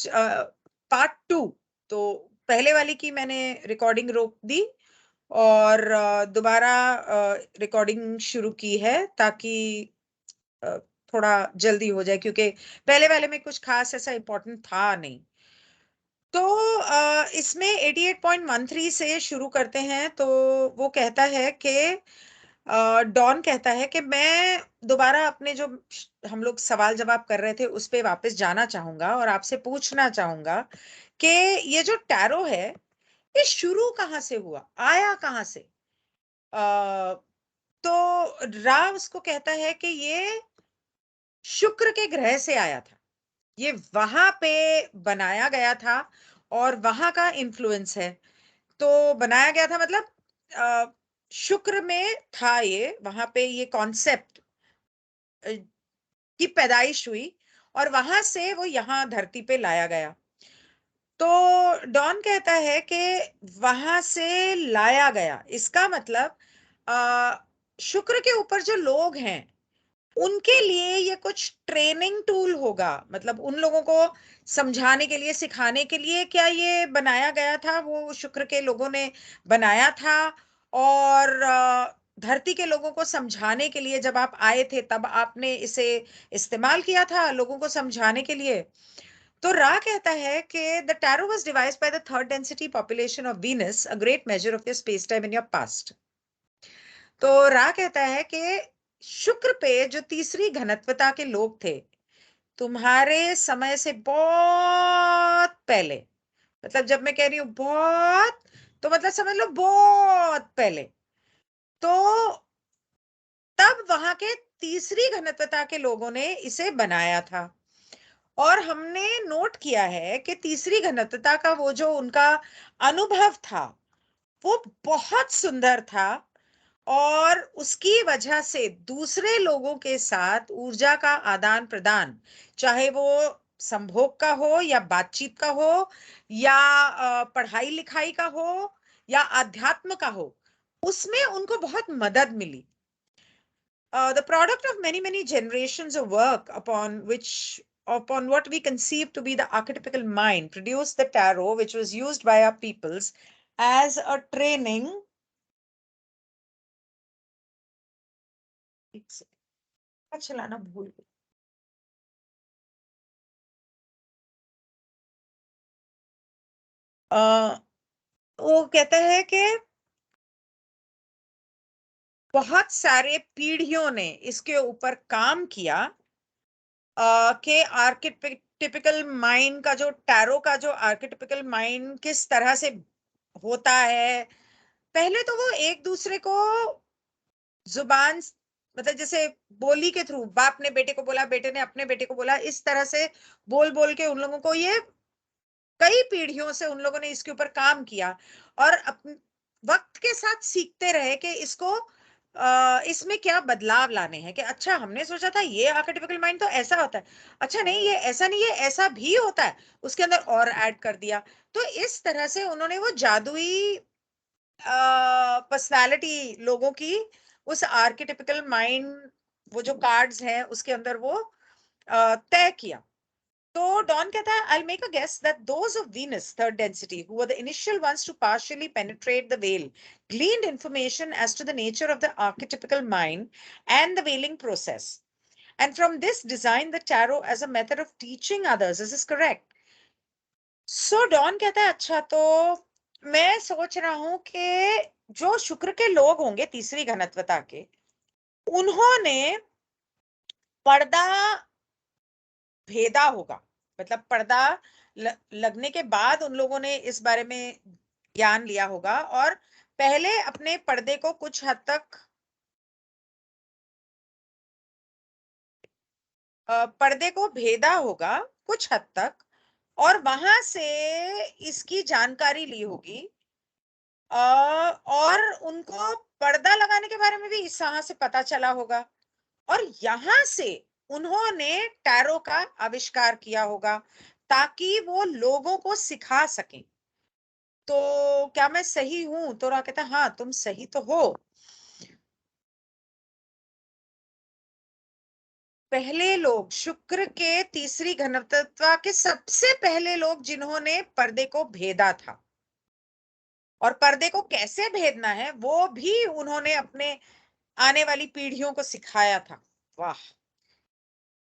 Part 2। तो पहले वाली की मैंने रिकॉर्डिंग रोक दी और दोबारा रिकॉर्डिंग शुरू की है ताकि अ, थोड़ा जल्दी हो जाए, क्योंकि पहले वाले में कुछ खास ऐसा इम्पोर्टेंट था नहीं। तो इसमें 88.13 से शुरू करते हैं। तो वो कहता है कि डॉन कहता है कि मैं दोबारा अपने जो हम लोग सवाल जवाब कर रहे थे उस पे वापस जाना चाहूंगा और आपसे पूछना चाहूंगा कि ये जो टैरो है ये शुरू कहाँ से हुआ, आया कहाँ से। तो रा उसको कहता है कि ये शुक्र के ग्रह से आया था, ये वहां पे बनाया गया था और वहां का इन्फ्लुएंस है। तो बनाया गया था मतलब अ, शुक्र में था, ये वहां पे ये कॉन्सेप्ट की पैदाइश हुई और वहां से वो यहाँ धरती पे लाया गया। तो डॉन कहता है कि वहां से लाया गया इसका मतलब शुक्र के ऊपर जो लोग हैं उनके लिए ये कुछ ट्रेनिंग टूल होगा, मतलब उन लोगों को समझाने के लिए, सिखाने के लिए क्या ये बनाया गया था, वो शुक्र के लोगों ने बनाया था। और धरती के लोगों को समझाने के लिए जब आप आए थे तब आपने इसे इस्तेमाल किया था लोगों को समझाने के लिए। तो रा कहता है कि the tarot was devised by the third density population of Venus, a great measure of your space time in your past. तो रा कहता है कि शुक्र पे जो तीसरी घनत्वता के लोग थे तुम्हारे समय से बहुत पहले, मतलब जब मैं कह रही हूं बहुत, तो मतलब समझ लो बहुत पहले, तो तब वहां के तीसरी घनत्वता के लोगों ने इसे बनाया था। और हमने नोट किया है कि तीसरी घनत्वता का वो जो उनका अनुभव था वो बहुत सुंदर था और उसकी वजह से दूसरे लोगों के साथ ऊर्जा का आदान प्रदान, चाहे वो संभोग का हो या बातचीत का हो या पढ़ाई लिखाई का हो या अध्यात्म का हो, उसमें उनको बहुत मदद मिली। The product of many many generations of work upon what we conceive to be the archetypical mind produced the tarot, which was used by our peoples as a training. चलाना भूल गई। वो कहता है कि बहुत सारे पीढ़ियों ने इसके ऊपर काम किया कि आर्किटिपिकल माइंड का जो टैरो का जो आर्किटिपिकल माइंड किस तरह से होता है। पहले तो वो एक दूसरे को जुबान मतलब जैसे बोली के थ्रू, बाप ने बेटे को बोला, बेटे ने अपने बेटे को बोला, इस तरह से बोल बोल के उन लोगों को ये कई पीढ़ियों से उन लोगों ने इसके ऊपर काम किया और वक्त के साथ सीखते रहे कि इसको इसमें क्या बदलाव लाने हैं। कि अच्छा हमने सोचा था ये आर्केटिपिकल माइंड तो ऐसा होता है, अच्छा नहीं ये ऐसा नहीं, ये ऐसा भी होता है, उसके अंदर और ऐड कर दिया। तो इस तरह से उन्होंने वो जादुई पर्सनालिटी लोगों की उस आर्केटिपिकल माइंड, वो जो कार्ड्स हैं उसके अंदर वो तय किया। तो डॉन कहता है, I'll make a guess that those of Venus third density who were the initial ones to partially penetrate the veil gleaned information as to the nature of the archetypical mind and the veiling process, and from this designed the tarot as a method of teaching others. Is this correct? So Don कहता है अच्छा, तो मैं सोच रहा हूं कि जो शुक्र के लोग होंगे तीसरी घनत्वता के, उन्होंने पर्दा भेदा होगा, मतलब पर्दा लगने के बाद उन लोगों ने इस बारे में ज्ञान लिया होगा और पहले अपने पर्दे को कुछ हद तक पर्दे को भेदा होगा कुछ हद तक, और वहां से इसकी जानकारी ली होगी। और उनको पर्दा लगाने के बारे में भी इस तरह से पता चला होगा और यहां से उन्होंने टैरो का आविष्कार किया होगा ताकि वो लोगों को सिखा सकें। तो क्या मैं सही हूं? तो रा कहता हाँ तुम सही तो हो। पहले लोग, शुक्र के तीसरी घनत्वता के सबसे पहले लोग जिन्होंने पर्दे को भेदा था, और पर्दे को कैसे भेदना है वो भी उन्होंने अपने आने वाली पीढ़ियों को सिखाया था। वाह!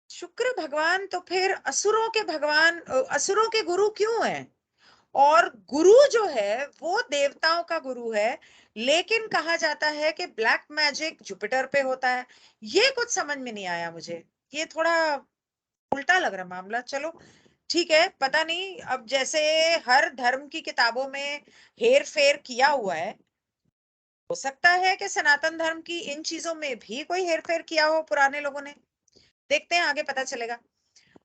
शुक्र भगवान तो फिर असुरों के भगवान, असुरों के गुरु क्यों हैं? और गुरु जो है वो देवताओं का गुरु है, लेकिन कहा जाता है कि ब्लैक मैजिक जुपिटर पे होता है। ये कुछ समझ में नहीं आया मुझे, ये थोड़ा उल्टा लग रहा मामला। चलो ठीक है, पता नहीं, अब जैसे हर धर्म की किताबों में हेर फेर किया हुआ है, हो सकता है कि सनातन धर्म की इन चीजों में भी कोई हेर फेर किया हो पुराने लोगों ने। देखते हैं, आगे पता चलेगा।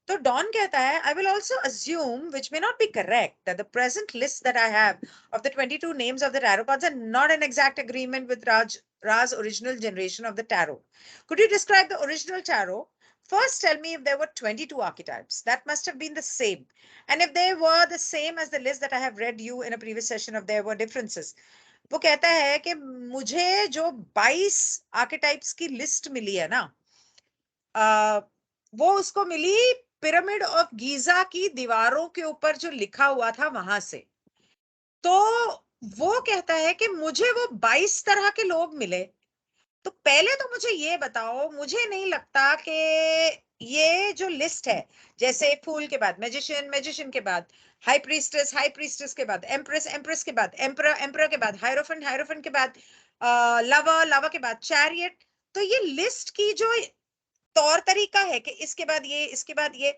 तो डॉन कहता है, I will also assume, which may not be correct, that the present list that I have of the 22 names of the tarot cards are not an exact agreement with Ra's original generation of the tarot. Could you describe the original tarot? First, tell me if there were 22 archetypes. That must have been the same. And if they were the same as the list that I have read you in a previous session, if there were differences. वो कहता है कि मुझे जो 22 archetypes की list मिली है ना, वो उसको मिली पिरामिड ऑफ गीजा की दीवारों के ऊपर जो लिखा हुआ था वहां से। तो वो कहता है कि मुझे वो 22 तरह के लोग मिले। तो पहले तो मुझे ये बताओ, मुझे नहीं लगता कि ये जो लिस्ट है, जैसे फूल के बाद मैजिशियन, मैजिशियन के बाद हाई प्रीस्टेस, हाई प्रीस्टेस के बाद एम्प्रेस, एम्प्रेस के बाद एम्परर, एम्परर के बाद हायरोफेंट, हायरोफेंट के बाद लवर, लवर के बाद चैरियट। तो ये लिस्ट की जो तौर तरीका है कि इसके बाद ये, इसके बाद ये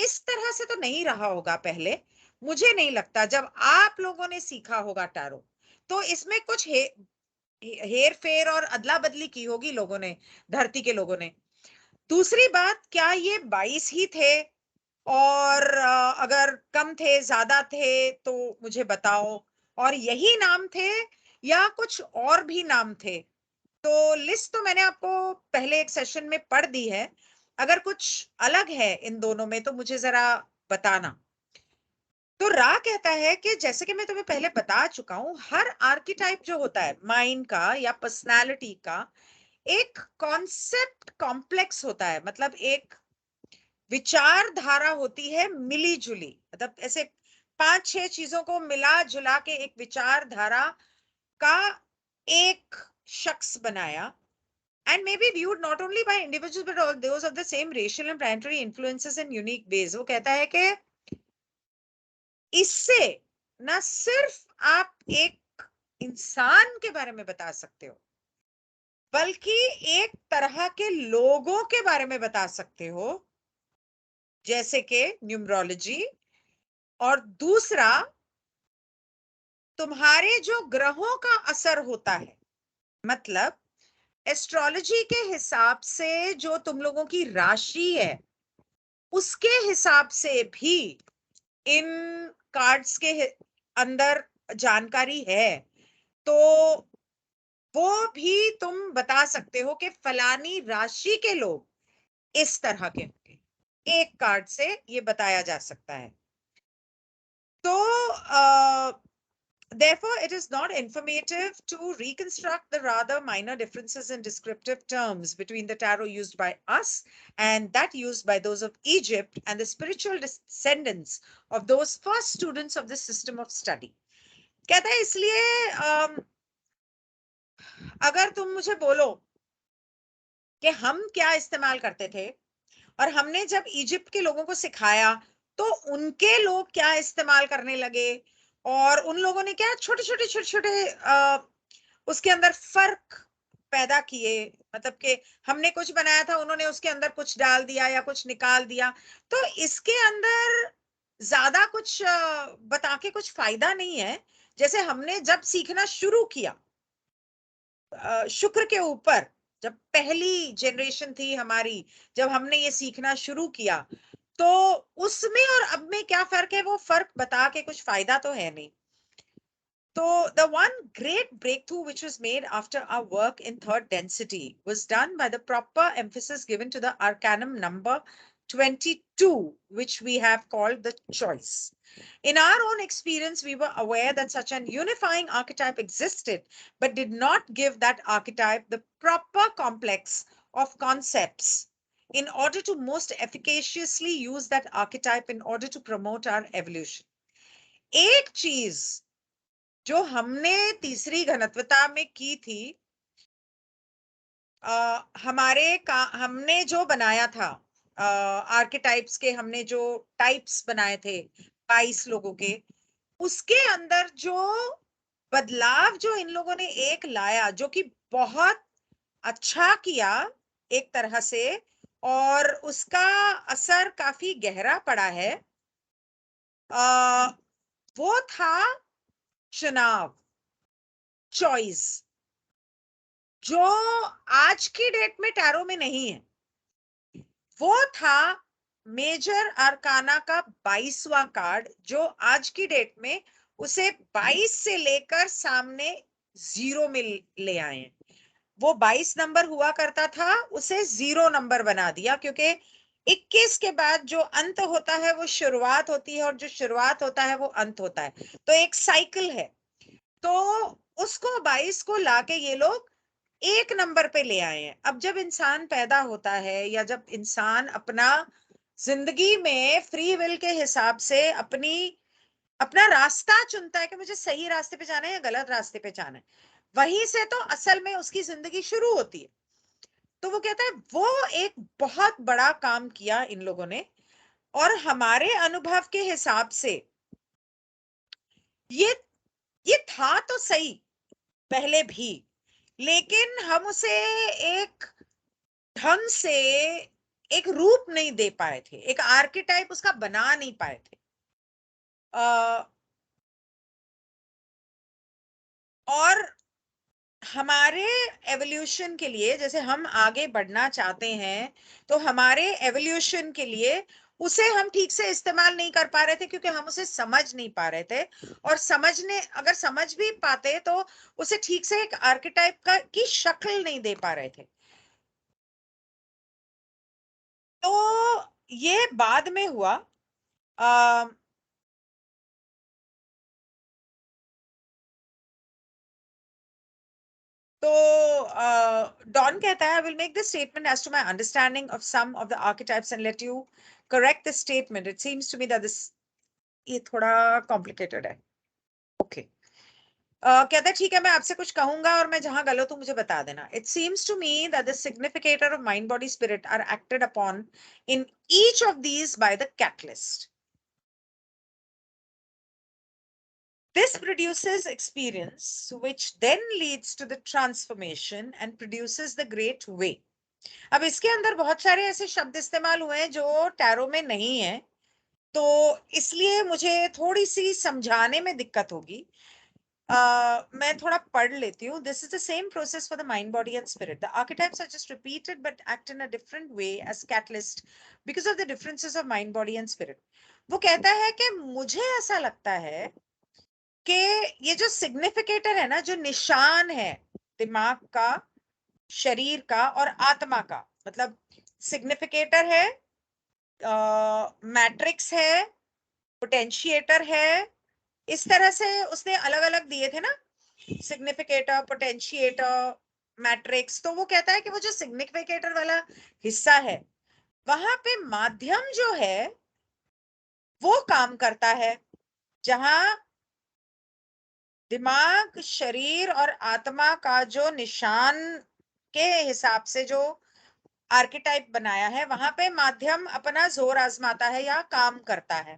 इस तरह से तो नहीं रहा होगा पहले। मुझे नहीं लगता, जब आप लोगों ने सीखा होगा टैरो, तो इसमें कुछ हेर फेर और अदला बदली की होगी लोगों ने, धरती के लोगों ने। दूसरी बात, क्या ये 22 ही थे? और अगर कम थे, ज्यादा थे, तो मुझे बताओ। और यही नाम थे या कुछ और भी नाम थे? तो लिस्ट तो मैंने आपको पहले एक सेशन में पढ़ दी है। अगर कुछ अलग है इन दोनों में तो मुझे जरा बताना। तो रा कहता है कि जैसे कि मैं तुम्हें पहले बता चुका हूं, हर आर्किटाइप जो होता है माइंड का या पर्सनालिटी का, एक कॉन्सेप्ट कॉम्प्लेक्स होता है। मतलब एक विचारधारा होती है मिली जुली, मतलब ऐसे 5-6 चीजों को मिला जुला के एक विचारधारा का एक शख्स बनाया, and may be viewed not only by individuals but all those of the same racial and planetary influences in unique ways. वो कहता है कि इससे ना सिर्फ आप एक इंसान के बारे में बता सकते हो, बल्कि एक तरह के लोगों के बारे में बता सकते हो, जैसे कि न्यूमरोलॉजी। और दूसरा, तुम्हारे जो ग्रहों का असर होता है, मतलब एस्ट्रोलॉजी के हिसाब से जो तुम लोगों की राशि है, उसके हिसाब से भी इन कार्ड्स के अंदर जानकारी है। तो वो भी तुम बता सकते हो कि फलानी राशि के लोग इस तरह के होंगे। एक कार्ड से ये बताया जा सकता है। तो therefore, it is not informative to reconstruct the rather minor differences in descriptive terms between the tarot used by us and that used by those of Egypt and the spiritual descendants of those first students of this system of study. कहता है इसलिए अगर तुम मुझे बोलो कि हम क्या इस्तेमाल करते थे और हमने जब इजिप्ट के लोगों को सिखाया तो उनके लोग क्या इस्तेमाल करने लगे, और उन लोगों ने क्या छोटे छोटे छोटे छोटे उसके अंदर फर्क पैदा किए। मतलब कि हमने कुछ बनाया था, उन्होंने उसके अंदर कुछ डाल दिया या कुछ निकाल दिया। तो इसके अंदर ज्यादा कुछ बता के कुछ फायदा नहीं है। जैसे हमने जब सीखना शुरू किया शुक्र के ऊपर, जब पहली जनरेशन थी हमारी, जब हमने ये सीखना शुरू किया, तो उसमें और अब में क्या फर्क है, वो फर्क बता के कुछ फायदा तो है नहीं। So the one great breakthrough which was made after our work in third density was done by the proper emphasis given to the arcanum number 22, which we have called the choice. In our own experience, we were aware that such an unifying archetype existed, but did not give that archetype the proper complex of concepts in order to most efficaciously use that archetype in order to promote our evolution. एक चीज जो हमने तीसरी घनत्वता में की थी, हमने जो बनाया था, आर्केटाइप्स के हमने जो टाइप्स बनाए थे 22 लोगों के, उसके अंदर जो बदलाव जो इन लोगों ने एक लाया, जो कि बहुत अच्छा किया एक तरह से, और उसका असर काफी गहरा पड़ा है, आ, वो था चुनाव, चॉइस, जो आज की डेट में टैरो में नहीं है। वो था मेजर अरकाना का 22वां कार्ड, जो आज की डेट में उसे 22 से लेकर सामने 0 में ले आए हैं। वो 22 नंबर हुआ करता था, उसे 0 नंबर बना दिया, क्योंकि 21 के बाद जो अंत होता है वो शुरुआत होती है, और जो शुरुआत होता है वो अंत होता है, तो एक साइकिल है। तो उसको 22 को लाके ये लोग एक नंबर पे ले आए हैं। अब जब इंसान पैदा होता है, या जब इंसान अपना जिंदगी में फ्री विल के हिसाब से अपना रास्ता चुनता है कि मुझे सही रास्ते पे जाना है या गलत रास्ते पे जाना है, वहीं से तो असल में उसकी जिंदगी शुरू होती है। तो वो कहता है वो एक बहुत बड़ा काम किया इन लोगों ने, और हमारे अनुभव के हिसाब से ये ये था तो सही पहले भी, लेकिन हम उसे एक ढंग से एक रूप नहीं दे पाए थे, एक आर्किटाइप उसका बना नहीं पाए थे। और हमारे एवोल्यूशन के लिए, जैसे हम आगे बढ़ना चाहते हैं, तो हमारे एवोल्यूशन के लिए उसे हम ठीक से इस्तेमाल नहीं कर पा रहे थे, क्योंकि हम उसे समझ नहीं पा रहे थे, और अगर समझ भी पाते तो उसे ठीक से एक आर्किटाइप का की शक्ल नहीं दे पा रहे थे। तो ये बाद में हुआ। आ, तो डॉन कहता है, I will make this statement as to my understanding of some of the archetypes and let you correct this statement. It seems to me that this, ये थोड़ा कॉम्प्लिकेटेड है। ओके। कहता है ठीक है, मैं आपसे कुछ कहूंगा और मैं जहां गलत हूं मुझे बता देना। It seems to me that the significator of mind body spirit are acted upon in each of these by the catalyst. This produces experience, which then leads to the transformation and produces the great way. अब इसके अंदर बहुत सारे ऐसे शब्द इस्तेमाल हुए हैं जो टैरो में नहीं है, तो इसलिए मुझे थोड़ी सी समझाने में दिक्कत होगी। मैं थोड़ा पढ़ लेती हूँ. This is the same process for the mind body and spirit. The archetypes are just repeated but act in a different way as catalyst because of the differences of mind body and spirit. वो कहता है कि मुझे ऐसा लगता है कि ये जो सिग्निफिकेटर है ना, जो निशान है दिमाग का, शरीर का और आत्मा का, मतलब सिग्निफिकेटर है, मैट्रिक्स है, पोटेंशिएटर है, इस तरह से उसने अलग अलग दिए थे ना, सिग्निफिकेटर, पोटेंशिएटर, मैट्रिक्स. तो वो कहता है कि वो जो सिग्निफिकेटर वाला हिस्सा है, वहां पे माध्यम जो है वो काम करता है, जहां दिमाग, शरीर और आत्मा का जो निशान के हिसाब से जो आर्किटाइप बनाया है, वहां पे माध्यम अपना जोर आजमाता है या काम करता है,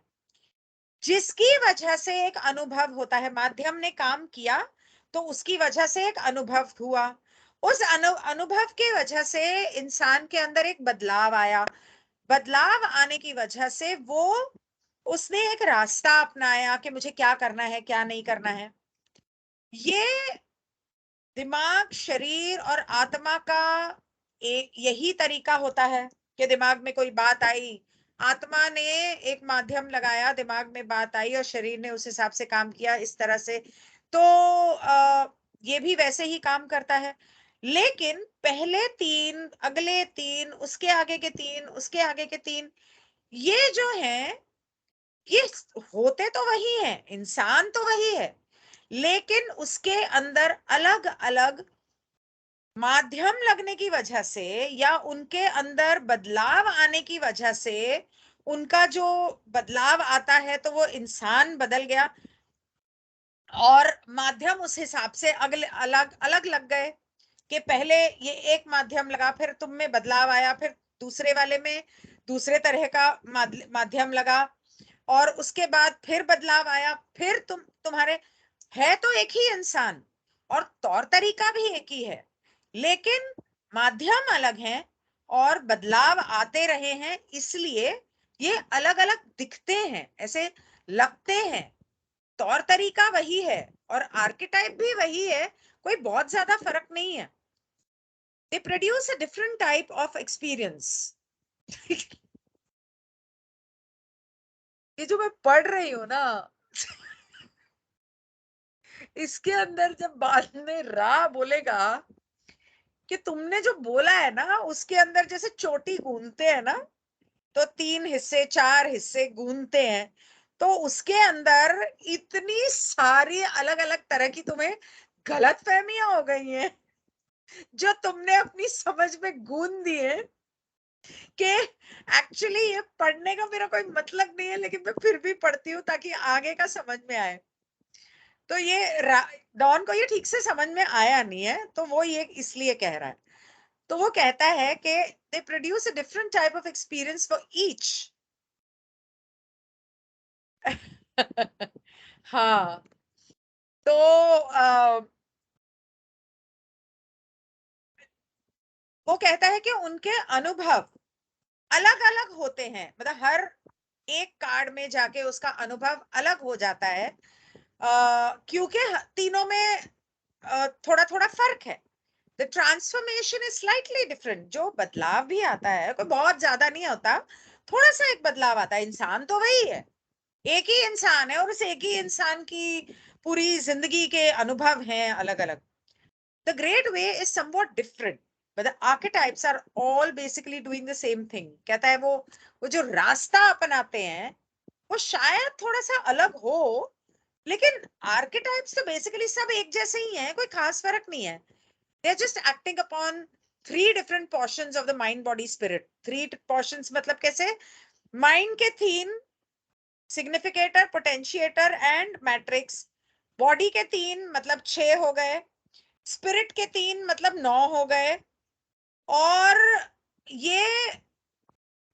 जिसकी वजह से एक अनुभव होता है. माध्यम ने काम किया तो उसकी वजह से एक अनुभव हुआ. उस अनुभव के वजह से इंसान के अंदर एक बदलाव आया. बदलाव आने की वजह से वो उसने एक रास्ता अपनाया कि मुझे क्या करना है, क्या नहीं करना है. ये दिमाग, शरीर और आत्मा का एक यही तरीका होता है कि दिमाग में कोई बात आई, आत्मा ने एक माध्यम लगाया, दिमाग में बात आई और शरीर ने उस हिसाब से काम किया, इस तरह से. तो ये भी वैसे ही काम करता है. लेकिन पहले तीन, अगले तीन, उसके आगे के तीन, उसके आगे के तीन, ये जो है, ये होते तो वही है, इंसान तो वही है, लेकिन उसके अंदर अलग अलग माध्यम लगने की वजह से या उनके अंदर बदलाव आने की वजह से उनका जो बदलाव आता है तो वो इंसान बदल गया और माध्यम उस हिसाब से अगले अलग अलग लग गए कि पहले ये एक माध्यम लगा, फिर तुम में बदलाव आया, फिर दूसरे वाले में दूसरे तरह का माध्यम लगा और उसके बाद फिर बदलाव आया, फिर तुम्हारे है तो एक ही इंसान और तौर तरीका भी एक ही है, लेकिन माध्यम अलग हैं और बदलाव आते रहे हैं, इसलिए ये अलग अलग दिखते हैं, ऐसे लगते हैं। तौर तरीका वही है और आर्केटाइप भी वही है, कोई बहुत ज्यादा फर्क नहीं है। They produce a different type of experience. ये जो मैं पढ़ रही हूँ ना, इसके अंदर जब बाद में रा बोलेगा कि तुमने जो बोला है ना उसके अंदर जैसे चोटी गूंथते हैं ना, तो 3 हिस्से 4 हिस्से गूंथते हैं, तो उसके अंदर इतनी सारी अलग अलग तरह की तुम्हें गलतफहमियां हो गई हैं जो तुमने अपनी समझ में गूंथ दी है कि एक्चुअली ये पढ़ने का मेरा कोई मतलब नहीं है, लेकिन मैं फिर भी पढ़ती हूँ ताकि आगे का समझ में आए। तो ये डॉन को ये ठीक से समझ में आया नहीं है, तो वो ये इसलिए कह रहा है। तो वो कहता है कि they produce a different type of experience for each. हाँ, तो वो कहता है कि उनके अनुभव अलग अलग होते हैं, मतलब हर एक कार्ड में जाके उसका अनुभव अलग हो जाता है, क्योंकि तीनों में थोड़ा थोड़ा फर्क है। The transformation is slightly different. जो बदलाव भी आता है कोई बहुत ज्यादा नहीं होता, थोड़ा सा एक बदलाव आता है, इंसान तो वही है, एक ही इंसान है और उस एक ही इंसान की पूरी जिंदगी के अनुभव हैं अलग अलग। The great way is somewhat different, but the archetypes are all basically doing the same thing। कहता है वो जो रास्ता अपनाते हैं वो शायद थोड़ा सा अलग हो, लेकिन आर्केटाइप्स तो बेसिकली सब एक जैसे ही हैं, कोई खास फर्क नहीं है। They're just acting upon three different portions of the mind body spirit। Three portions मतलब कैसे? माइंड के तीन, सिग्निफिकेटर, पोटेंशिएटर एंड मैट्रिक्स। बॉडी के तीन मतलब 6 हो गए, स्पिरिट के तीन मतलब 9 हो गए। और ये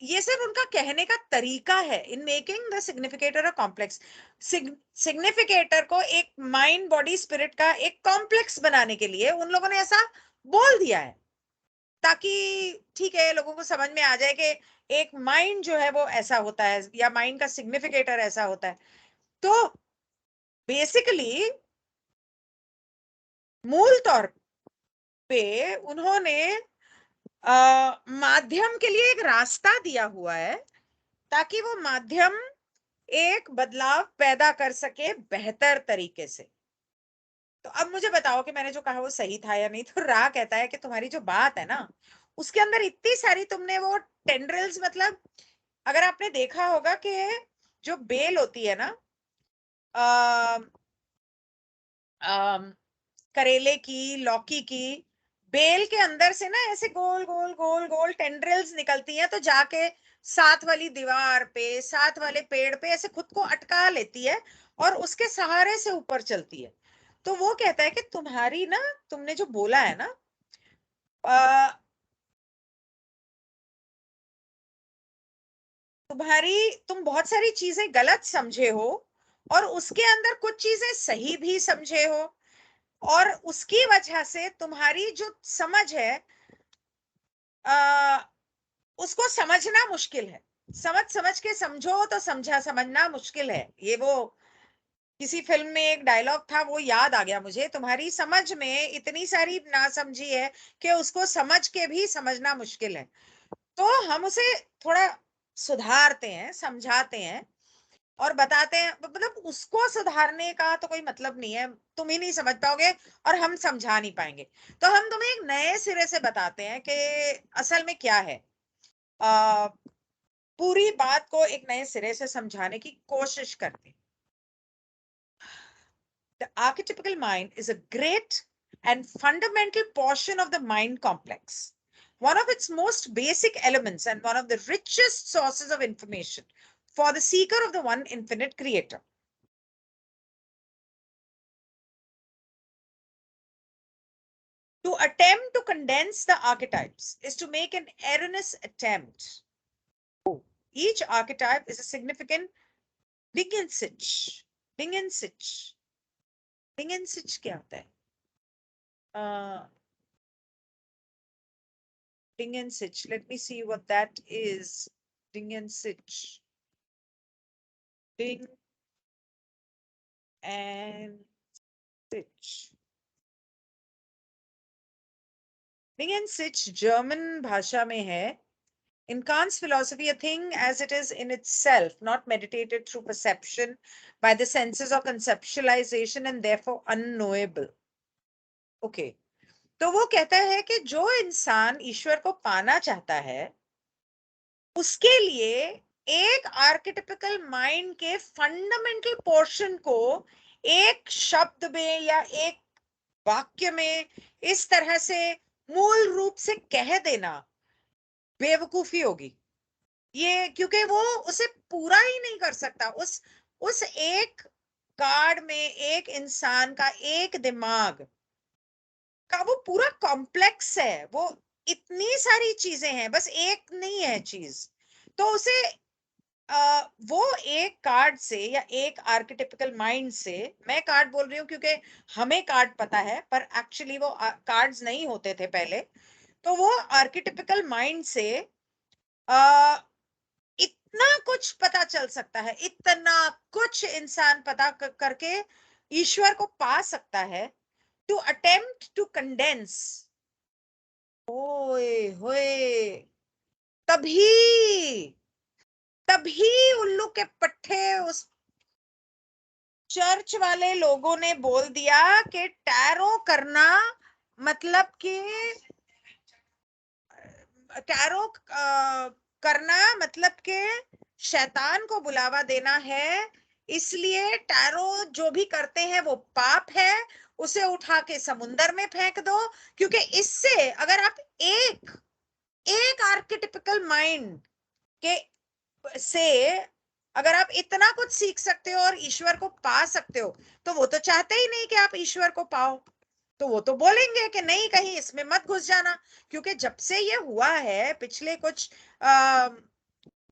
ये सिर्फ उनका कहने का तरीका है in making the significator a complex. Significator को एक माइंड बॉडी स्पिरिट का एक कॉम्प्लेक्स बनाने के लिए उन लोगों ने ऐसा बोल दिया है, ताकि ठीक है लोगों को समझ में आ जाए कि एक माइंड जो है वो ऐसा होता है या माइंड का सिग्निफिकेटर ऐसा होता है। तो बेसिकली मूल तौर पे उन्होंने माध्यम के लिए एक रास्ता दिया हुआ है, ताकि वो माध्यम एक बदलाव पैदा कर सके बेहतर तरीके से। तो अब मुझे बताओ कि मैंने जो कहा वो सही था या नहीं। तो रा कहता है कि तुम्हारी जो बात है ना उसके अंदर इतनी सारी तुमने वो टेंड्रिल्स, मतलब अगर आपने देखा होगा कि जो बेल होती है ना, आ, करेले की, लौकी की, बेल के अंदर से ना ऐसे गोल गोल गोल गोल टेंड्रिल्स निकलती हैं, तो जाके साथ वाली दीवार पे, साथ वाले पेड़ पे ऐसे खुद को अटका लेती है और उसके सहारे से ऊपर चलती है। तो वो कहता है कि तुम्हारी ना, तुमने जो बोला है ना, तुम बहुत सारी चीजें गलत समझे हो और उसके अंदर कुछ चीजें सही भी समझे हो, और उसकी वजह से तुम्हारी जो समझ है आ, उसको समझना मुश्किल है। समझ समझ के समझो तो समझा समझना मुश्किल है। ये वो किसी फिल्म में एक डायलॉग था, वो याद आ गया मुझे, तुम्हारी समझ में इतनी सारी नासमझी है कि उसको समझ के भी समझना मुश्किल है। तो हम उसे थोड़ा सुधारते हैं, समझाते हैं और बताते हैं, मतलब उसको सुधारने का तो कोई मतलब नहीं है, तुम ही नहीं समझ पाओगे और हम समझा नहीं पाएंगे। तो हम तुम्हें एक नए सिरे से बताते हैं कि असल में क्या है। आ, पूरी बात को एक नए सिरे से समझाने की कोशिश करते हैं। The archetypical mind is a great and fundamental portion of the mind complex, one of its most basic elements and one of the richest sources of information for the seeker of the one infinite creator. To attempt to condense the archetypes is to make an erroneous attempt. Each archetype is a significant Dingensic. Dingensic. Dingensic क्या होता है? Dingensic. Let me see what that is. Dingensic. Ding and Sich. Dingensic German भाषा में है. In Kant's philosophy, a thing as it is in itself, not meditated through perception by the senses or conceptualization and therefore unknowable. Okay. तो वो कहता है कि जो इंसान ईश्वर को पाना चाहता है उसके लिए एक आर्केटिपिकल माइंड के फंडामेंटल पोर्शन को एक शब्द में या एक वाक्य में इस तरह से मूल रूप से कह देना बेवकूफी होगी. ये क्योंकि वो उसे पूरा ही नहीं कर सकता. उस एक कार्ड में एक इंसान का एक दिमाग का वो पूरा कॉम्प्लेक्स है. वो इतनी सारी चीजें हैं, बस एक नहीं है चीज. तो उसे वो एक कार्ड से या एक आर्किटिपिकल माइंड से, मैं कार्ड बोल रही हूँ क्योंकि हमें कार्ड पता है पर एक्चुअली वो कार्ड्स नहीं होते थे पहले. तो वो आर्किटिपिकल माइंड से इतना कुछ पता चल सकता है, इतना कुछ इंसान पता करके ईश्वर को पा सकता है. टू अटेम्प्ट टू कंडेंस, ओए होए, तभी उल्लू के पट्टे उस चर्च वाले लोगों ने बोल दिया कि टैरो करना मतलब कि टैरो करना मतलब कि शैतान को बुलावा देना है. इसलिए टैरो जो भी करते हैं वो पाप है, उसे उठा के समुंदर में फेंक दो. क्योंकि इससे अगर आप एक आर्किटिपिकल माइंड के से अगर आप इतना कुछ सीख सकते हो और ईश्वर को पा सकते हो, तो वो तो चाहते ही नहीं कि आप ईश्वर को पाओ. तो वो तो बोलेंगे कि नहीं, कहीं इसमें मत घुस जाना. क्योंकि जब से ये हुआ है पिछले कुछ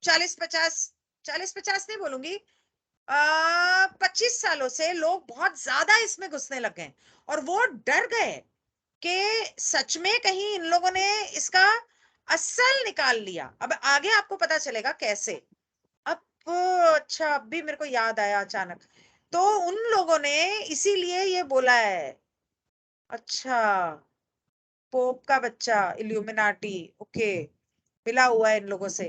40-50 नहीं बोलूंगी, 25 सालों से लोग बहुत ज्यादा इसमें घुसने लग गए और वो डर गए कि सच में कहीं इन लोगों ने इसका असल निकाल लिया. अब आगे आपको पता चलेगा कैसे. अब अच्छा, अब भी मेरे को याद आया अचानक. तो उन लोगों ने इसीलिए ये बोला है. अच्छा, पोप का बच्चा, इल्यूमिनाटी, ओके, मिला हुआ है इन लोगों से.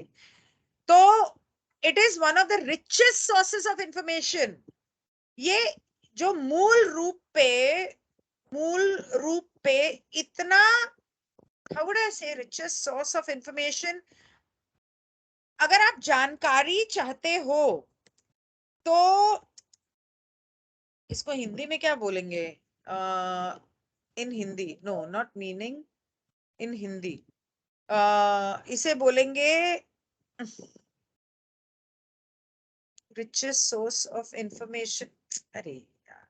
तो it is one of the richest sources of information. ये जो मूल रूप पे इतना, हाउ वुड आई से, रिचेस्ट सोर्स ऑफ इंफॉर्मेशन. अगर आप जानकारी चाहते हो तो इसको हिंदी में क्या बोलेंगे? इन हिंदी, नो नॉट मीनिंग, इन हिंदी इसे बोलेंगे richest source of information. अरे यार,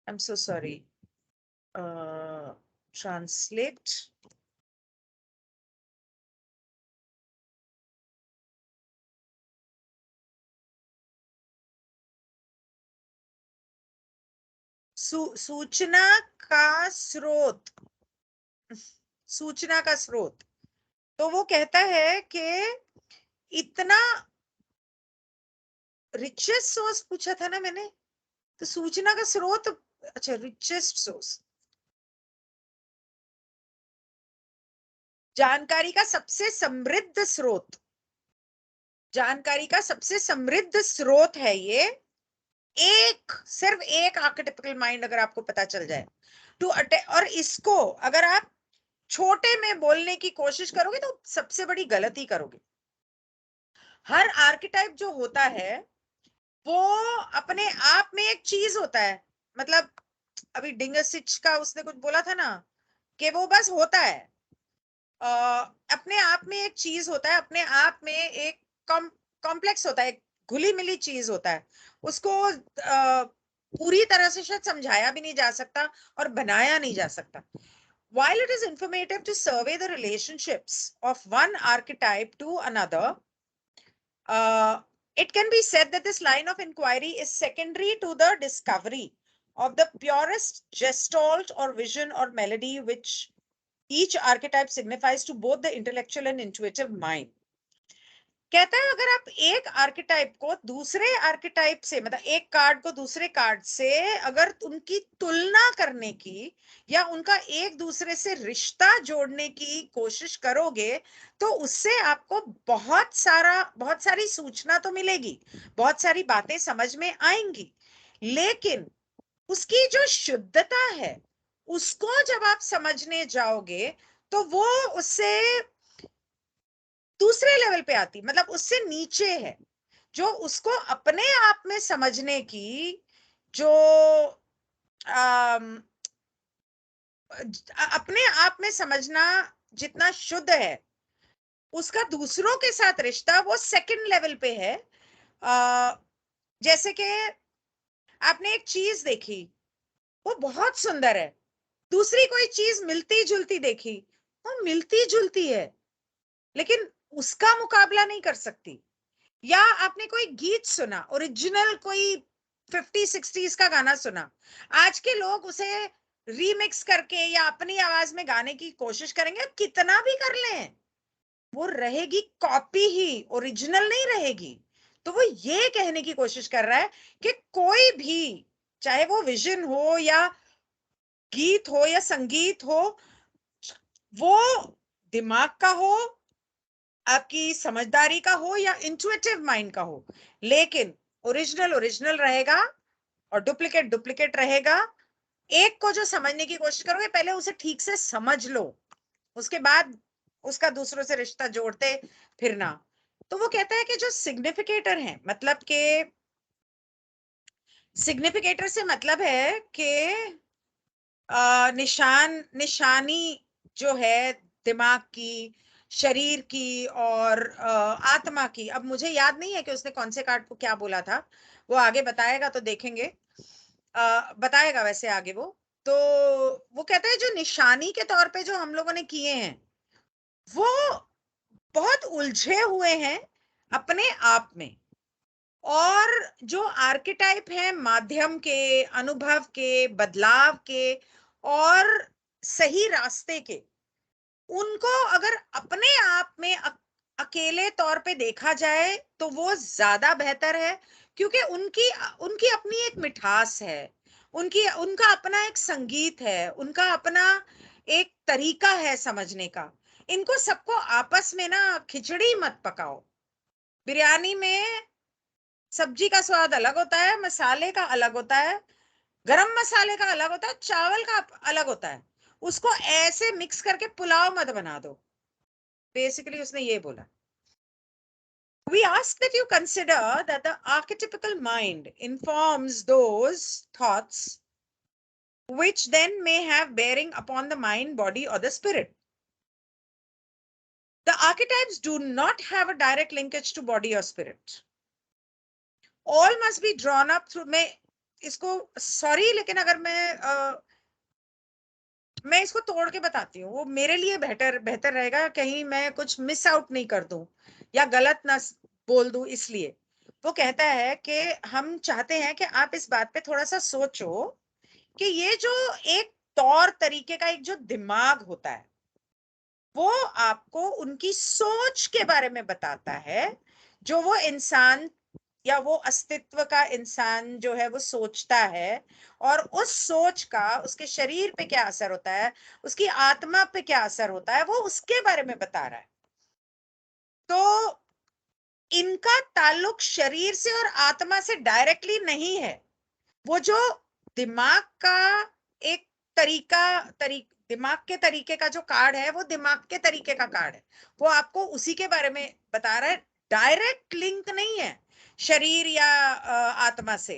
I'm so sorry. Translate. सूचना का स्रोत. सूचना का स्रोत. तो वो कहता है कि इतना रिचेस्ट सोर्स पूछा था ना मैंने, तो सूचना का स्रोत. अच्छा, रिचेस्ट सोर्स, जानकारी का सबसे समृद्ध स्रोत. जानकारी का सबसे समृद्ध स्रोत है ये. सिर्फ एक आर्किटिपिकल माइंड अगर आपको पता चल जाए टू और इसको अगर आप छोटे में बोलने की कोशिश करोगे तो सबसे बड़ी गलती करोगे. हर आर्किटाइप जो होता है वो अपने आप में एक चीज होता है. मतलब अभी डिंगसिच का उसने कुछ बोला था ना कि वो बस होता है, अपने आप में एक चीज होता है, अपने आप में एक कॉम्प्लेक्स होता है, घुली मिली चीज होता है, उसको पूरी तरह से शायद समझाया भी नहीं जा सकता और बनाया नहीं जा सकता. While it is informative to survey the relationships of one archetype to another, it can be said that this line of inquiry is secondary to the discovery of the purest gestalt or vision or melody which each archetype signifies to both the intellectual and intuitive mind. कहता है अगर आप एक archetype को दूसरे archetype से, मतलब एक कार्ड को दूसरे कार्ड से अगर उनकी तुलना करने की या उनका एक दूसरे से रिश्ता जोड़ने की कोशिश करोगे तो उससे आपको बहुत सारी सूचना तो मिलेगी, बहुत सारी बातें समझ में आएंगी, लेकिन उसकी जो शुद्धता है उसको जब आप समझने जाओगे तो वो उससे दूसरे लेवल पे आती, मतलब उससे नीचे है, जो उसको अपने आप में समझने की जो अपने आप में समझना जितना शुद्ध है उसका दूसरों के साथ रिश्ता वो सेकंड लेवल पे है. जैसे कि आपने एक चीज देखी, वो बहुत सुंदर है, दूसरी कोई चीज मिलती जुलती देखी, वो मिलती जुलती है लेकिन उसका मुकाबला नहीं कर सकती. या आपने कोई गीत सुना, ओरिजिनल कोई 50-60s का गाना सुना, आज के लोग उसे रीमिक्स करके या अपनी आवाज में गाने की कोशिश करेंगे, कितना भी कर लें वो रहेगी कॉपी ही, ओरिजिनल नहीं रहेगी. तो वो ये कहने की कोशिश कर रहा है कि कोई भी, चाहे वो विजन हो या गीत हो या संगीत हो, वो दिमाग का हो, आपकी समझदारी का हो या इंट्यूटिव माइंड का हो, लेकिन ओरिजिनल ओरिजिनल रहेगा और डुप्लीकेट डुप्लीकेट रहेगा. एक को जो समझने की कोशिश करोगे पहले उसे ठीक से समझ लो, उसके बाद उसका दूसरों से रिश्ता जोड़ते फिरना. तो वो कहता है कि जो सिग्निफिकेटर है, मतलब के सिग्निफिकेटर से मतलब है कि निशानी जो है दिमाग की, शरीर की और आत्मा की. अब मुझे याद नहीं है कि उसने कौन से कार्ड को क्या बोला था, वो आगे बताएगा तो देखेंगे, बताएगा वैसे आगे वो. तो वो कहता है जो निशानी के तौर पे जो हम लोगों ने किए हैं वो बहुत उलझे हुए हैं अपने आप में, और जो आर्केटाइप है माध्यम के, अनुभव के, बदलाव के और सही रास्ते के, उनको अगर अपने आप में अकेले तौर पे देखा जाए तो वो ज्यादा बेहतर है, क्योंकि उनकी उनकी अपनी एक मिठास है, उनका अपना एक संगीत है, उनका अपना एक तरीका है समझने का. इनको सबको आपस में ना खिचड़ी मत पकाओ. बिरयानी में सब्जी का स्वाद अलग होता है, मसाले का अलग होता है, गरम मसाले का अलग होता है, चावल का अलग होता है, उसको ऐसे मिक्स करके पुलाव मत बना दो. बेसिकली उसने ये बोला. We ask that you consider that the archetypical mind informs those thoughts which then may have bearing upon the mind, body or the spirit. The archetypes do not have a direct linkage to body or spirit. All must be drawn up through. मैं इसको sorry, लेकिन अगर मैं इसको तोड़ के बताती हूँ, वो मेरे लिए बेहतर बेहतर रहेगा, कहीं मैं कुछ मिस आउट नहीं कर दूं या गलत ना बोल दूं. इसलिए वो कहता है कि हम चाहते हैं कि आप इस बात पे थोड़ा सा सोचो कि ये जो एक तौर तरीके का एक जो दिमाग होता है वो आपको उनकी सोच के बारे में बताता है, जो वो इंसान या वो अस्तित्व का इंसान जो है वो सोचता है, और उस सोच का उसके शरीर पे क्या असर होता है, उसकी आत्मा पे क्या असर होता है, वो उसके बारे में बता रहा है. तो इनका ताल्लुक शरीर से और आत्मा से डायरेक्टली नहीं है. वो जो दिमाग का एक दिमाग के तरीके का जो कार्ड है वो दिमाग के तरीके का कार्ड है, वो आपको उसी के बारे में बता रहा है, डायरेक्ट लिंक नहीं है शरीर या आत्मा से.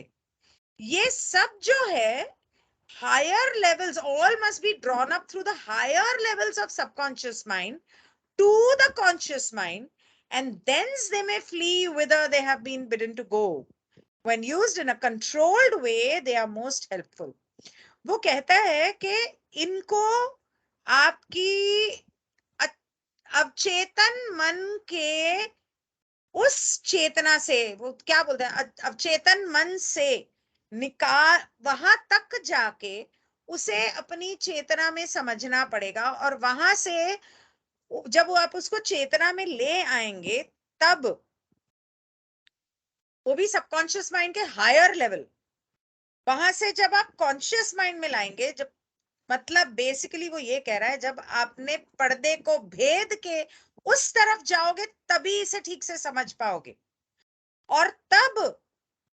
ये सब जो है higher levels, all must be drawn up through the higher levels of subconscious mind to the conscious mind, and thence they may flee whither they have been bidden to go. When used in a controlled way, they are most helpful. वो कहता है कि इनको आपकी अवचेतन मन के उस चेतना से, वो क्या बोलते हैं, अवचेतन मन से निकाल, वहां तक जाके उसे अपनी चेतना में समझना पड़ेगा, और वहां से जब वो आप उसको चेतना में ले आएंगे, तब वो भी सबकॉन्शियस माइंड के हायर लेवल, वहां से जब आप कॉन्शियस माइंड में लाएंगे, जब मतलब बेसिकली वो ये कह रहा है, जब आपने पर्दे को भेद के उस तरफ जाओगे तभी इसे ठीक से समझ पाओगे, और तब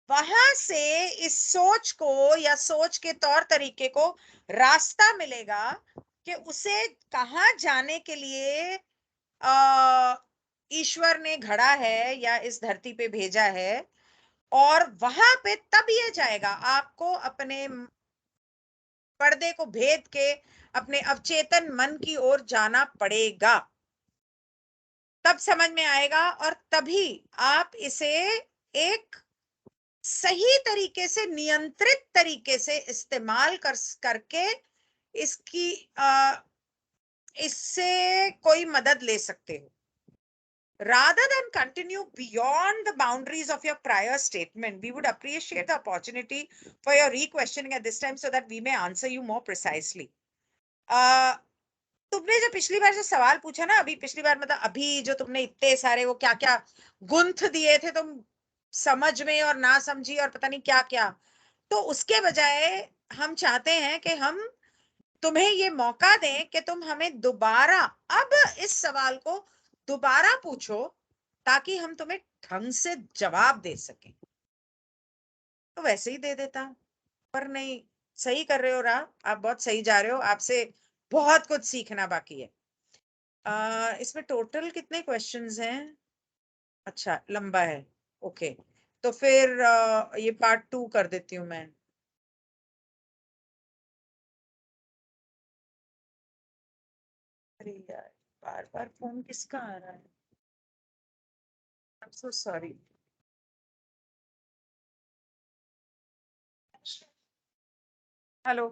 वहां से इस सोच को या सोच के तौर तरीके को रास्ता मिलेगा कि उसे कहाँ जाने के लिए ईश्वर ने घड़ा है या इस धरती पे भेजा है, और वहां पे तब ये जाएगा। आपको अपने पर्दे को भेद के अपने अवचेतन मन की ओर जाना पड़ेगा, तब समझ में आएगा, और तभी आप इसे एक सही तरीके से, नियंत्रित तरीके से इस्तेमाल करके इसकी इससे कोई मदद ले सकते हो। Rather than continue beyond the boundaries of your prior statement, we would appreciate the opportunity for your re-questioning at this time so that we may answer you more precisely. तुमने जो पिछली बार जो सवाल पूछा ना, अभी पिछली बार मतलब अभी जो तुमने इतने सारे वो क्या क्या गुंथ दिए थे तुम समझ में और ना समझी और पता नहीं क्या क्या, तो उसके बजाय हम चाहते हैं कि हम तुम्हें ये मौका दें कि तुम हमें दोबारा अब इस सवाल को दोबारा पूछो, ताकि हम तुम्हें ढंग से जवाब दे सकें। तो वैसे ही दे देता, पर नहीं, सही कर रहे हो राह, आप बहुत सही जा रहे हो, आपसे बहुत कुछ सीखना बाकी है। इसमें टोटल कितने क्वेश्चंस हैं? अच्छा, लंबा है, ओके, तो फिर ये पार्ट 2 कर देती हूँ मैं। अरे यार, बार बार फोन किसका आ रहा है? I am so sorry. Hello,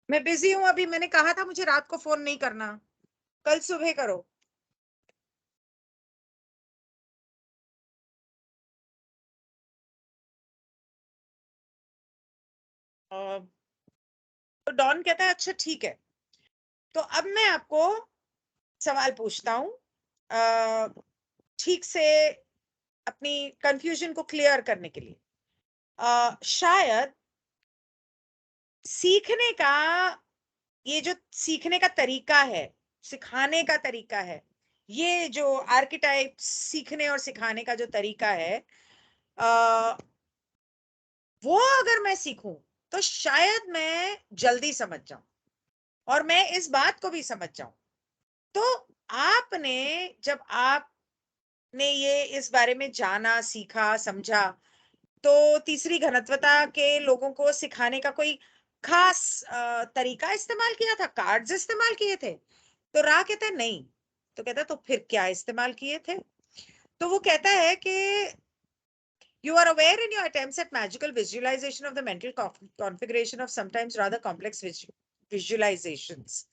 मैं बिजी हूँ अभी, मैंने कहा था मुझे रात को फोन नहीं करना, कल सुबह करो। तो डॉन कहता है अच्छा ठीक है, तो अब मैं आपको सवाल पूछता हूँ ठीक से अपनी कंफ्यूजन को क्लियर करने के लिए। शायद सीखने का, ये जो सीखने का तरीका है, सिखाने का तरीका है, ये जो आर्किटाइप सीखने और सिखाने का जो तरीका है, वो अगर मैं सीखूं तो शायद मैं जल्दी समझ जाऊं, और मैं इस बात को भी समझ जाऊं। तो आपने, जब आपने ये इस बारे में जाना, सीखा, समझा, तो तीसरी घनत्वता के लोगों को सिखाने का कोई खास तरीका इस्तेमाल किया था, कार्ड्स इस्तेमाल किए थे? तो रा कहता है नहीं। तो कहता है तो फिर क्या इस्तेमाल किए थे? तो वो कहता है कि you are aware in your attempts at magical visualization of the mental configuration of sometimes rather complex visualizations.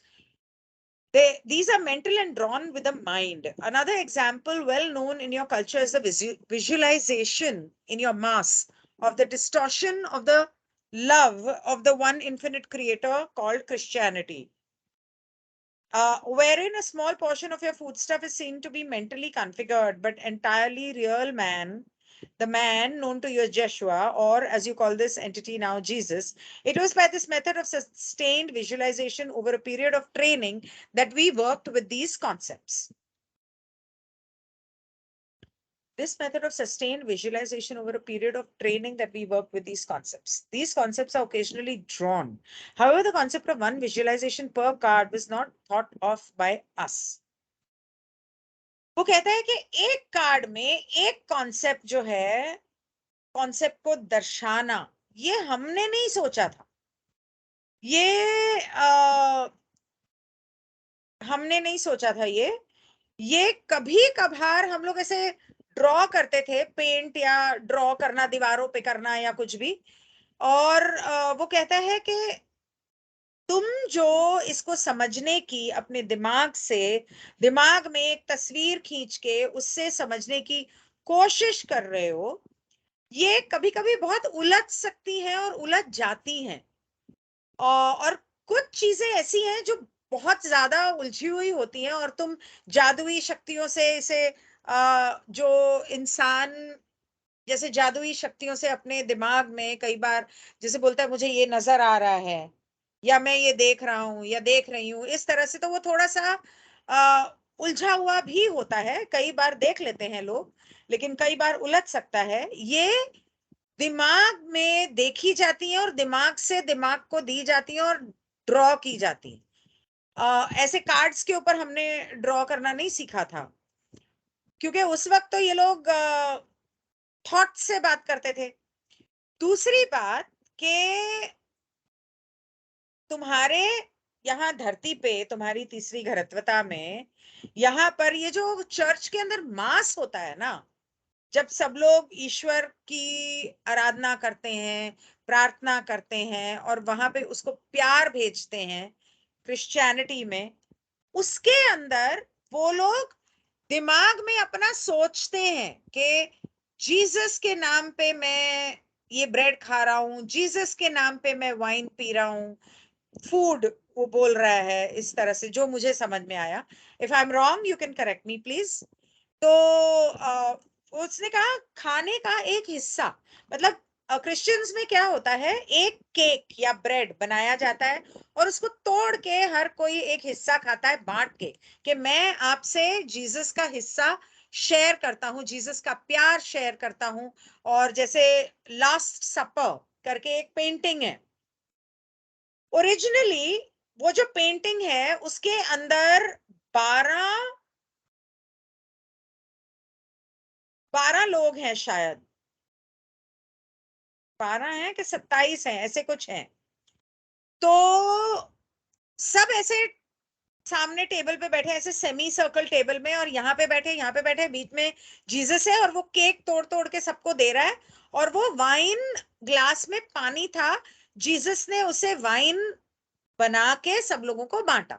These are mental and drawn with the mind. Another example well known in your culture is the visualization in your mass of the distortion of the love of the one infinite creator called Christianity, wherein a small portion of your foodstuff is seen to be mentally configured, but entirely real man, the man known to you as Joshua, or as you call this entity now, Jesus. It was by this method of sustained visualization over a period of training that we worked with these concepts. This method of sustained visualization over a period of training that we work with these concepts. These concepts are occasionally drawn. However, the concept of one visualization per card was not thought of by us. वो कहता है कि एक card में एक concept जो है, concept को दर्शाना, ये हमने नहीं सोचा था, ये हमने नहीं सोचा था। ये कभी कभार हम लोग ऐसे ड्रॉ करते थे, पेंट या ड्रॉ करना, दीवारों पे करना या कुछ भी। और वो कहता है कि तुम जो इसको समझने की अपने दिमाग से, दिमाग में एक तस्वीर खींच के उससे समझने की कोशिश कर रहे हो, ये कभी कभी बहुत उलझ सकती हैं और उलझ जाती हैं। और कुछ चीजें ऐसी हैं जो बहुत ज्यादा उलझी हुई होती हैं, और तुम जादुई शक्तियों से इसे जो इंसान जैसे जादुई शक्तियों से अपने दिमाग में कई बार जैसे बोलता है मुझे ये नजर आ रहा है, या मैं ये देख रहा हूं या देख रही हूं, इस तरह से, तो वो थोड़ा सा उलझा हुआ भी होता है। कई बार देख लेते हैं लोग, लेकिन कई बार उलझ सकता है। ये दिमाग में देखी जाती है और दिमाग से दिमाग को दी जाती है और ड्रॉ की जाती है। ऐसे कार्ड्स के ऊपर हमने ड्रॉ करना नहीं सीखा था, क्योंकि उस वक्त तो ये लोग थॉट से बात करते थे। दूसरी बात कि तुम्हारे यहाँ धरती पे, तुम्हारी तीसरी घरत्वता में, यहाँ पर ये जो चर्च के अंदर मास होता है ना, जब सब लोग ईश्वर की आराधना करते हैं, प्रार्थना करते हैं और वहां पे उसको प्यार भेजते हैं क्रिश्चियनिटी में, उसके अंदर वो लोग दिमाग में अपना सोचते हैं कि जीसस के नाम पे मैं ये ब्रेड खा रहा हूं, जीसस के नाम पे मैं वाइन पी रहा हूं, फूड वो बोल रहा है इस तरह से, जो मुझे समझ में आया। If I am wrong you can correct me please. तो उसने कहा खाने का एक हिस्सा, मतलब क्रिश्चियंस में क्या होता है, एक केक या ब्रेड बनाया जाता है और उसको तोड़ के हर कोई एक हिस्सा खाता है बांट के, कि मैं आपसे जीसस का हिस्सा शेयर करता हूं, जीसस का प्यार शेयर करता हूं। और जैसे लास्ट सपर करके एक पेंटिंग है, ओरिजिनली वो जो पेंटिंग है उसके अंदर 12 12 लोग हैं शायद, 12 हैं कि 27 हैं, ऐसे कुछ हैं। तो सब ऐसे सामने टेबल पे बैठे, ऐसे सेमी सर्कल टेबल में, और यहाँ पे बैठे, बीच में जीसस है और वो केक तोड़ तोड़ के सबको दे रहा है। और वो वाइन, ग्लास में पानी था, जीसस ने उसे वाइन बना के सब लोगों को बांटा।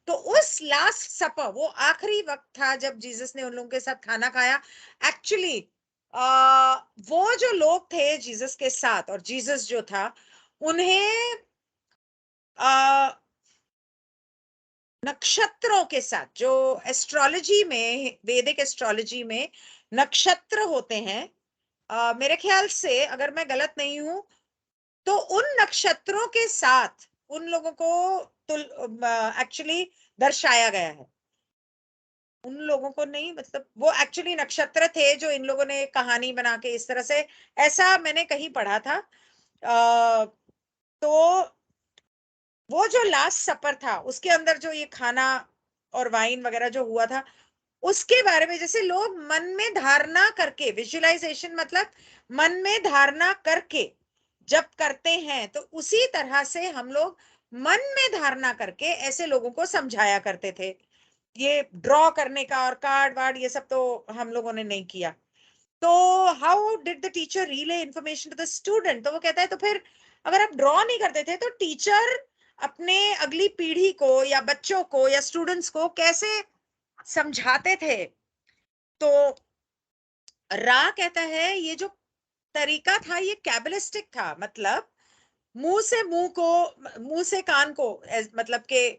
तो उस लास्ट सपर, वो आखिरी वक्त था जब जीसस ने उन लोगों के साथ खाना खाया। एक्चुअली वो जो लोग थे जीसस के साथ, और जीसस जो था, उन्हें आ, नक्षत्रों के साथ, जो एस्ट्रोलॉजी में, वैदिक एस्ट्रोलॉजी में नक्षत्र होते हैं, मेरे ख्याल से अगर मैं गलत नहीं हूं, तो उन नक्षत्रों के साथ उन लोगों को एक्चुअली दर्शाया गया है। उन लोगों को नहीं, मतलब वो एक्चुअली नक्षत्र थे जो इन लोगों ने कहानी बना के इस तरह से, ऐसा मैंने कहीं पढ़ा था। तो वो जो लास्ट सपर था उसके अंदर जो ये खाना और वाइन वगैरह जो हुआ था, उसके बारे में जैसे लोग मन में धारणा करके, विजुअलाइजेशन मतलब मन में धारणा करके जब करते हैं, तो उसी तरह से हम लोग मन में धारणा करके ऐसे लोगों को समझाया करते थे। ये ड्रॉ करने का और कार्ड वार्ड ये सब तो हम लोगों ने नहीं किया। तो how did the teacher relay information to the student? तो वो कहता है तो फिर अगर आप ड्रॉ नहीं करते थे तो टीचर अपने अगली पीढ़ी को या बच्चों को या स्टूडेंट्स को कैसे समझाते थे? तो रा कहता है ये जो तरीका था ये कैबलिस्टिक था, मतलब मुंह से मुंह को, मुंह से कान को, मतलब के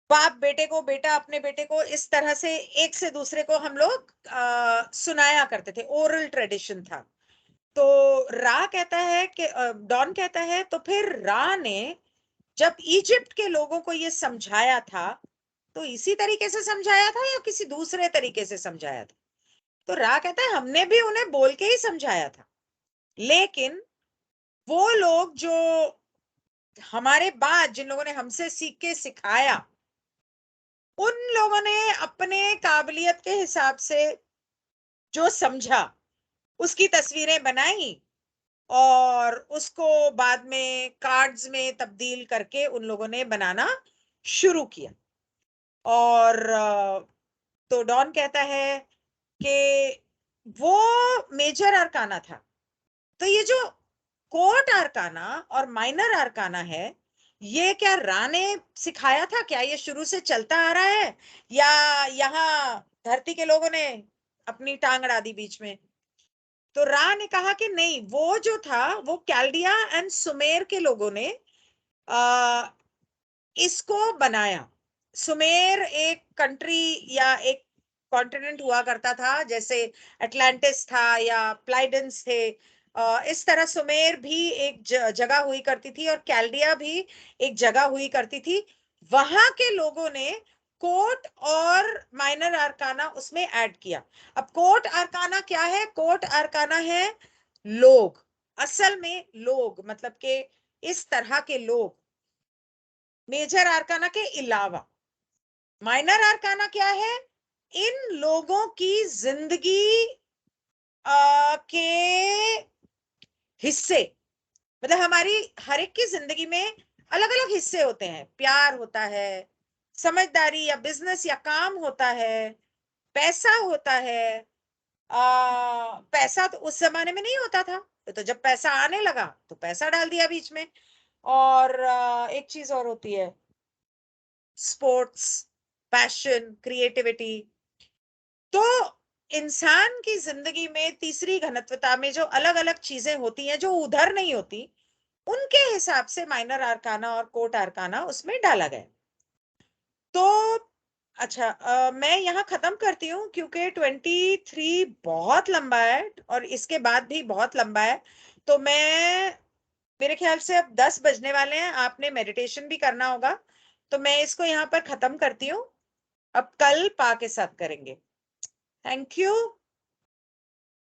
बाप बेटे को, बेटा अपने बेटे को, इस तरह से एक से दूसरे को हम लोग सुनाया करते थे, ओरल ट्रेडिशन था। तो रा कहता है कि डॉन कहता है तो फिर रा ने जब इजिप्ट के लोगों को ये समझाया था, तो इसी तरीके से समझाया था या किसी दूसरे तरीके से समझाया था? तो रा कहता है हमने भी उन्हें बोल के ही समझाया था, लेकिन वो लोग जो हमारे बाद, जिन लोगों ने हमसे सीख के सिखाया, उन लोगों ने अपने काबिलियत के हिसाब से जो समझा उसकी तस्वीरें बनाई और उसको बाद में कार्ड्स में तब्दील करके उन लोगों ने बनाना शुरू किया। और तो डॉन कहता है कि वो मेजर अरकाना था। तो ये जो कोर्ट अरकाना और माइनर अरकाना है, ये क्या रा ने सिखाया था? क्या ये शुरू से चलता आ रहा है, या यहाँ धरती के लोगों ने अपनी टांग अड़ा दी बीच में? तो रा ने कहा कि नहीं, वो जो था वो कैल्डिया एंड सुमेर के लोगों ने आ, इसको बनाया। सुमेर एक कंट्री या एक कॉन्टिनेंट हुआ करता था, जैसे अटलांटिस था या प्लाइडेंस थे। इस तरह सुमेर भी एक जगह हुई करती थी, और कैल्डिया भी एक जगह हुई करती थी। वहां के लोगों ने कोर्ट और माइनर आर्काना उसमें ऐड किया। अब कोर्ट आर्काना क्या है? कोर्ट आर्काना है लोग, असल में लोग, मतलब के इस तरह के लोग, मेजर आर्काना के अलावा। माइनर आर्काना क्या है? इन लोगों की जिंदगी के हिस्से, मतलब हमारी हर एक की जिंदगी में अलग अलग हिस्से होते हैं। प्यार होता है, समझदारी या बिजनेस या काम होता है, पैसा होता है। पैसा तो उस जमाने में नहीं होता था, तो जब पैसा आने लगा तो पैसा डाल दिया बीच में। और एक चीज और होती है, स्पोर्ट्स, पैशन, क्रिएटिविटी। तो इंसान की जिंदगी में तीसरी घनत्वता में जो अलग अलग चीजें होती हैं जो उधर नहीं होती, उनके हिसाब से माइनर आर्काना और कोर्ट आर्काना उसमें डाला गया। तो अच्छा, मैं यहाँ खत्म करती हूँ क्योंकि 23 बहुत लंबा है और इसके बाद भी बहुत लंबा है। तो मैं, मेरे ख्याल से अब 10 बजने वाले हैं, आपने मेडिटेशन भी करना होगा, तो मैं इसको यहाँ पर खत्म करती हूँ। अब कल पा के साथ करेंगे। Thank you.